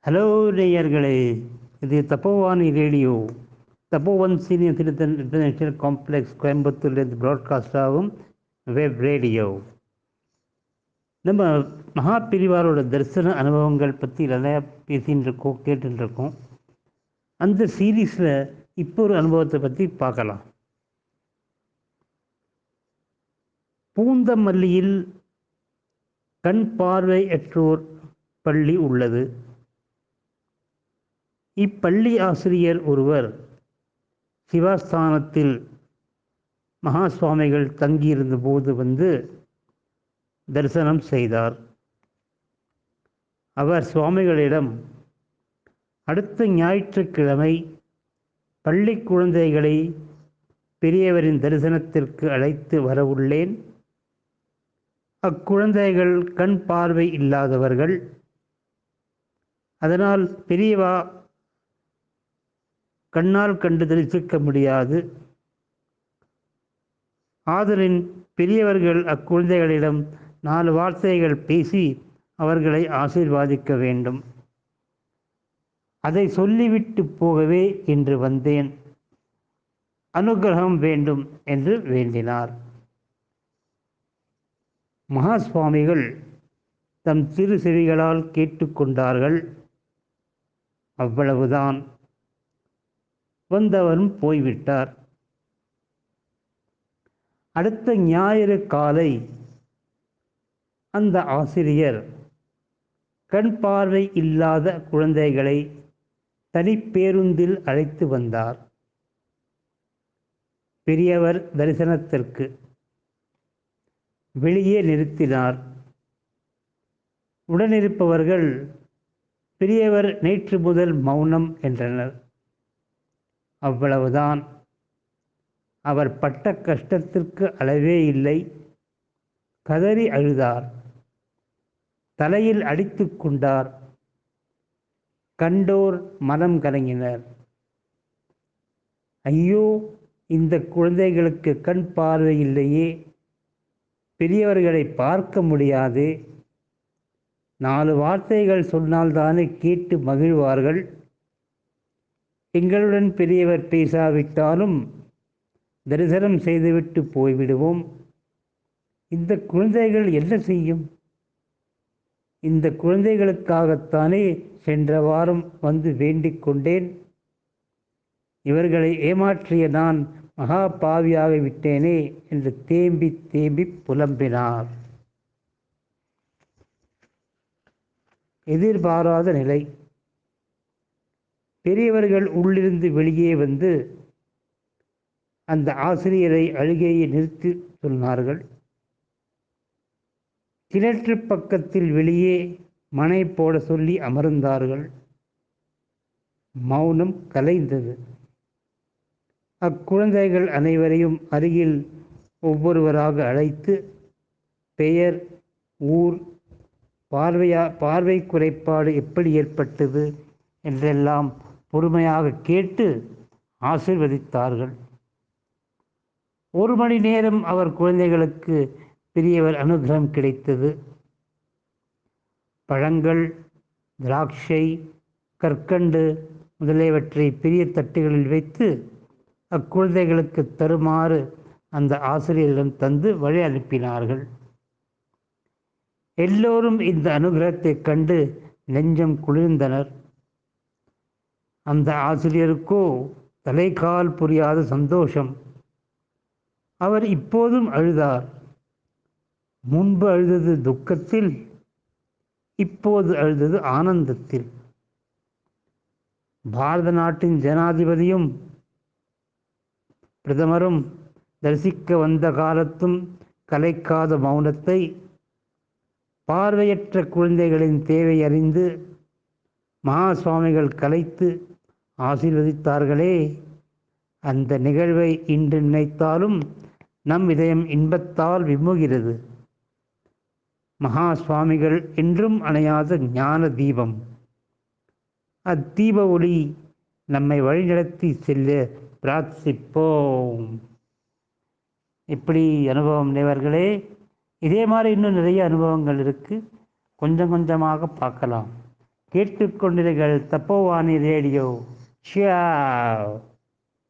Hello நேயர்களே, இது தப்போவானி radio. Tapovan senior citizen international complex கோயம்புத்தூர்லேருந்து ப்ராட்காஸ்ட் ஆகும் வெப் ரேடியோ. நம்ம மகா பிரிவாரோட தரிசன அனுபவங்கள் பற்றி நிறையா பேசின்னு இருக்கோம், கேட்டுன்னு இருக்கோம். அந்த சீரீஸில் இப்போ ஒரு அனுபவத்தை பற்றி பார்க்கலாம். பூந்தமல்லியில் கண் பார்வையற்றோர் பள்ளி உள்ளது. இப்பள்ளி ஆசிரியர் ஒருவர் சிவாஸ்தானத்தில் மகா சுவாமிகள் தங்கியிருந்த போது வந்து தரிசனம் செய்தார். அவர் சுவாமிகளிடம், அடுத்த ஞாயிற்றுக்கிழமை பள்ளி குழந்தைகளை பெரியவரின் தரிசனத்திற்கு அழைத்து வரவுள்ளேன். அக்குழந்தைகள் கண் பார்வை இல்லாதவர்கள். அதனால் பெரியவா கண்ணால் கண்டு தரிசிக்க முடியாது. ஆதலின் பெரியவர்கள் அக்குழந்தைகளிடம் 4 வார்த்தைகள் பேசி அவர்களை ஆசீர்வாதிக்க வேண்டும். அதை சொல்லிவிட்டு போகவே இன்று வந்தேன். அனுகிரகம் வேண்டும் என்று வேண்டினார். மகா சுவாமிகள் தம் சிறு செவிகளால் கேட்டுக்கொண்டார்கள். அவ்வளவுதான். வந்தவரும் போய்விட்டார். அடுத்த ஞாயிறு காலை அந்த ஆசிரியர் கண் பார்வை இல்லாத குழந்தைகளை தனிப்பேருந்தில் அழைத்து வந்தார். பெரியவர் தரிசனத்திற்கு வெளியே நிறுத்தினார். உடனிருப்பவர்கள் பெரியவர் நேற்று முதல் மௌனம் என்றனர். அவ்வளவுதான். அவர் பட்ட கஷ்டத்திற்கு அளவே இல்லை. கதறி அழுதார். தலையில் அடித்து கொண்டார். கண்டோர் மனம் கலங்கினர். ஐயோ, இந்த குழந்தைகளுக்கு கண் பார்வை இல்லையே, பெரியவர்களை பார்க்க முடியாது. 4 வார்த்தைகள் சொன்னால்தானே கேட்டு மகிழ்வார்கள். எங்களுடன் பெரியவர் பேசாவிட்டாலும் தரிசனம் செய்துவிட்டு போய்விடுவோம். இந்த குழந்தைகள் என்ன செய்யும்? இந்த குழந்தைகளுக்காகத்தானே சென்ற வாரம் வந்து வேண்டிக் கொண்டேன். இவர்களை ஏமாற்றிய நான் மகா பாவியாக விட்டேனே என்று தேம்பி தேம்பி புலம்பினார். எதிர்பாராத நிலை. பெரியவர்கள் உள்ளிருந்து வெளியே வந்து அந்த ஆசிரியரை அழுகையை நிறுத்தி சொன்னார்கள். கிணற்று பக்கத்தில் வெளியே மனை போட சொல்லி அமர்ந்தார்கள். மௌனம் கலைந்தது. அக்குழந்தைகள் அனைவரையும் அருகில் ஒவ்வொருவராக அழைத்து பெயர், ஊர், பார்வை குறைபாடு எப்படி ஏற்பட்டது என்றெல்லாம் பொறுமையாக கேட்டு ஆசீர்வதித்தார்கள். 1 மணி நேரம் அவர் குழந்தைகளுக்கு பெரியவர் அனுகிரகம் கிடைத்தது. பழங்கள், திராட்சை, கற்கண்டு முதலியவற்றை பெரிய தட்டுகளில் வைத்து அக்குழந்தைகளுக்கு தருமாறு அந்த ஆசிரியரிடம் தந்து வழி அனுப்பினார்கள். எல்லோரும் இந்த அனுகிரகத்தை கண்டு நெஞ்சம் குளிர்ந்தனர். அந்த ஆசிரியருக்கோ தலைகால் புரியாத சந்தோஷம். அவர் இப்போதும் அழுதார். முன்பு அழுதது துக்கத்தில், இப்போது அழுதது ஆனந்தத்தில். பாரத நாட்டின் ஜனாதிபதியும் பிரதமரும் தரிசிக்க வந்த காலத்தும் கலைக்காத மௌனத்தை பார்வையற்ற குழந்தைகளின் தேவை அறிந்து மகா சுவாமிகள் கலைத்து ஆசீர்வதித்தார்களே, அந்த நிகழ்வை இன்று நினைத்தாலும் நம் இதயம் இன்பத்தால் விம்முகிறது. மகா சுவாமிகள் என்றும் அணையாத ஞான தீபம். அத்தீப ஒளி நம்மை வழிநடத்தி செல்ல பிரார்த்திப்போம். இப்படி அனுபவம் நேயர்களே. இதே மாதிரி இன்னும் நிறைய அனுபவங்கள் இருக்குது. கொஞ்சம் கொஞ்சமாக பார்க்கலாம். கேட்டுக்கொண்டிருங்கள் தப்போவாணி ரேடியோ. ஷியா